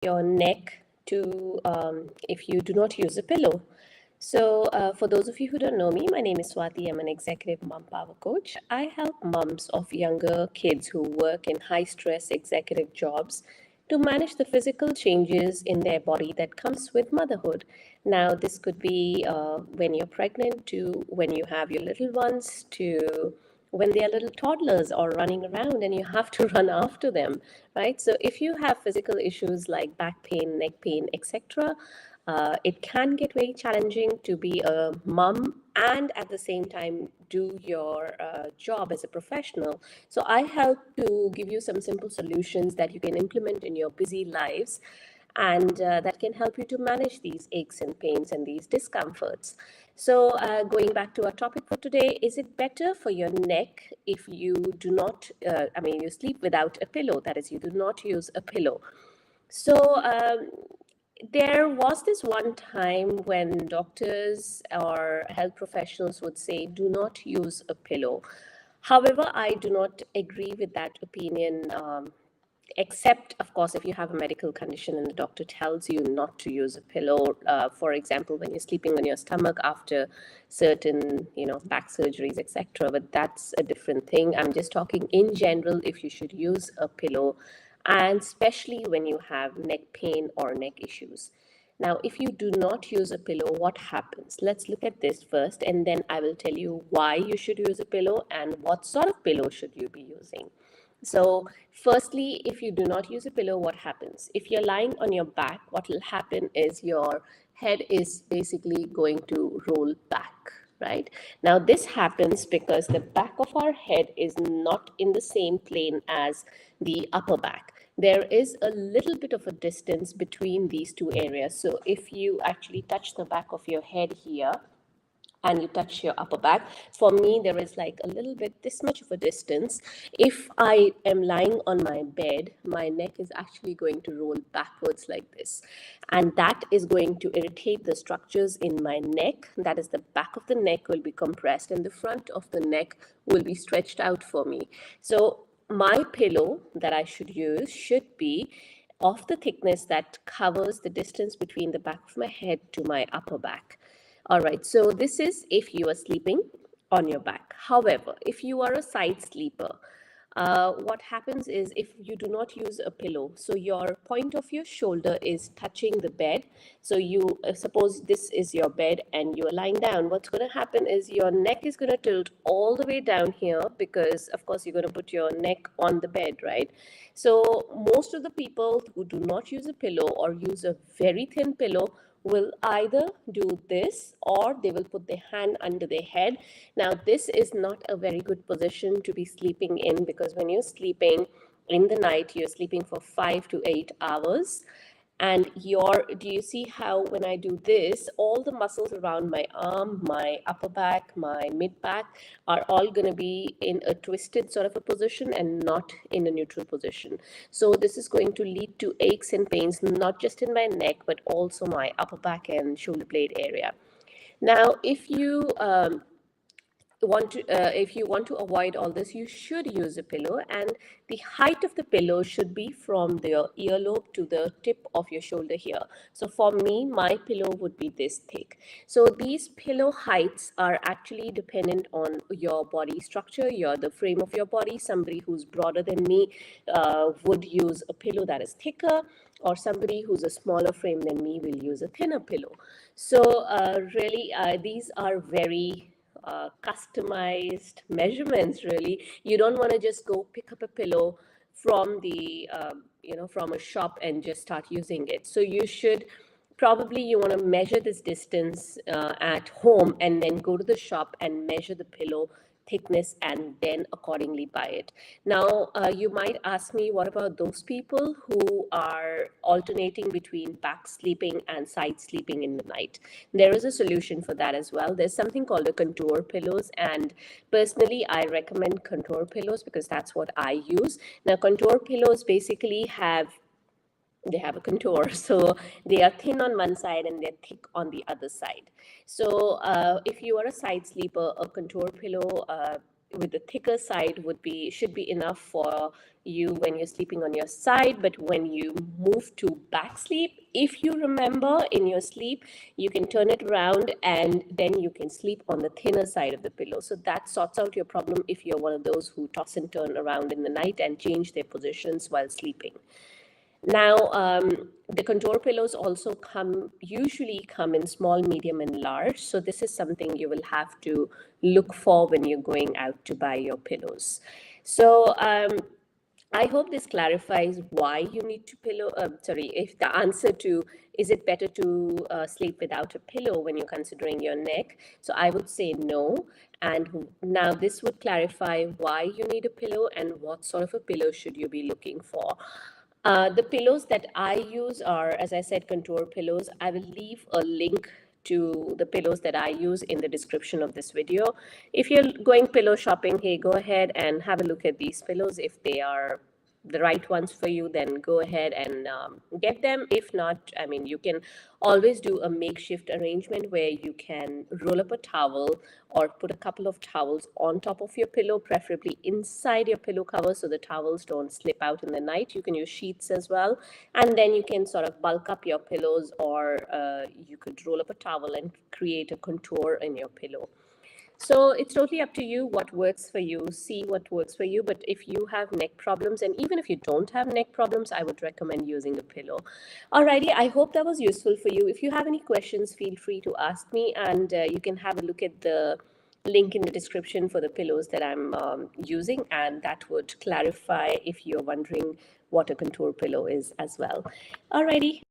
your neck to if you do not use a pillow. So, for those of you who don't know me, my name is Swati. I'm an executive mom power coach. I help moms of younger kids who work in high stress executive jobs to manage the physical changes in their body that comes with motherhood. Now, this could be when you're pregnant, to when you have your little ones, to when they are little toddlers or running around and you have to run after them, right? So if you have physical issues like back pain, neck pain, etc., it can get very challenging to be a mom and at the same time do your job as a professional. So I help to give you some simple solutions that you can implement in your busy lives, and that can help you to manage these aches and pains and these discomforts. So, going back to our topic for today, is it better for your neck if you do not, you sleep without a pillow? That is, you do not use a pillow. So, there was this one time when doctors or health professionals would say, do not use a pillow. However, I do not agree with that opinion. Except, of course, if you have a medical condition and the doctor tells you not to use a pillow, for example, when you're sleeping on your stomach after certain, back surgeries, etc. But that's a different thing. I'm just talking in general if you should use a pillow, and especially when you have neck pain or neck issues. Now, if you do not use a pillow, what happens? Let's look at this first, and then I will tell you why you should use a pillow and what sort of pillow should you be using. So, firstly, if you do not use a pillow, what happens? If you're lying on your back, what will happen is your head is basically going to roll back, right? Now, this happens because the back of our head is not in the same plane as the upper back. There is a little bit of a distance between these two areas. So, if you actually touch the back of your head here, and you touch your upper back. For me, there is like a little bit this much of a distance. If I am lying on my bed, my neck is actually going to roll backwards like this. And that is going to irritate the structures in my neck. That is, the back of the neck will be compressed and the front of the neck will be stretched out for me. So my pillow that I should use should be of the thickness that covers the distance between the back of my head to my upper back. All right, so this is if you are sleeping on your back. However, if you are a side sleeper, what happens is if you do not use a pillow, so your point of your shoulder is touching the bed. So you suppose this is your bed and you are lying down. What's going to happen is your neck is going to tilt all the way down here because, of course, you're going to put your neck on the bed, right? So most of the people who do not use a pillow or use a very thin pillow will either do this or they will put their hand under their head. Now, this is not a very good position to be sleeping in because when you're sleeping in the night, you're sleeping for 5 to 8 hours. And do you see how when I do this, all the muscles around my arm, my upper back, my mid back are all going to be in a twisted sort of a position and not in a neutral position. So this is going to lead to aches and pains, not just in my neck, but also my upper back and shoulder blade area. Now, if you want to avoid all this, you should use a pillow, and the height of the pillow should be from the earlobe to the tip of your shoulder here. So for me, my pillow would be this thick. So these pillow heights are actually dependent on your body structure, the frame of your body. Somebody who's broader than me would use a pillow that is thicker, or somebody who's a smaller frame than me will use a thinner pillow. So really, these are very customized measurements. Really, you don't want to just go pick up a pillow from the from a shop and just start using it. So you want to measure this distance at home and then go to the shop and measure the pillow thickness and then accordingly buy it. Now, you might ask me, what about those people who are alternating between back sleeping and side sleeping in the night? There is a solution for that as well. There's something called a contour pillows, and personally, I recommend contour pillows because that's what I use. Now, contour pillows basically have a contour, so they are thin on one side and they're thick on the other side. So if you are a side sleeper, a contour pillow with the thicker side should be enough for you when you're sleeping on your side. But when you move to back sleep, if you remember in your sleep, you can turn it around and then you can sleep on the thinner side of the pillow. So that sorts out your problem if you're one of those who toss and turn around in the night and change their positions while sleeping. Now, the contour pillows also usually come in small, medium, and large. So this is something you will have to look for when you're going out to buy your pillows. So I hope this clarifies why you need to if the answer to is it better to sleep without a pillow when you're considering your neck? So I would say no. And now this would clarify why you need a pillow and what sort of a pillow should you be looking for. The pillows that I use are, as I said, contour pillows. I will leave a link to the pillows that I use in the description of this video. If you're going pillow shopping, hey, go ahead and have a look at these pillows. If they are the right ones for you, then go ahead and get them. If not, I mean, you can always do a makeshift arrangement where you can roll up a towel or put a couple of towels on top of your pillow, preferably inside your pillow cover so the towels don't slip out in the night. You can use sheets as well, and then you can sort of bulk up your pillows, or you could roll up a towel and create a contour in your pillow. So it's totally up to you what works for you. See what works for you. But if you have neck problems, and even if you don't have neck problems, I would recommend using a pillow. Alrighty, I hope that was useful for you. If you have any questions, feel free to ask me, and you can have a look at the link in the description for the pillows that I'm using, and that would clarify if you're wondering what a contour pillow is as well. Alrighty.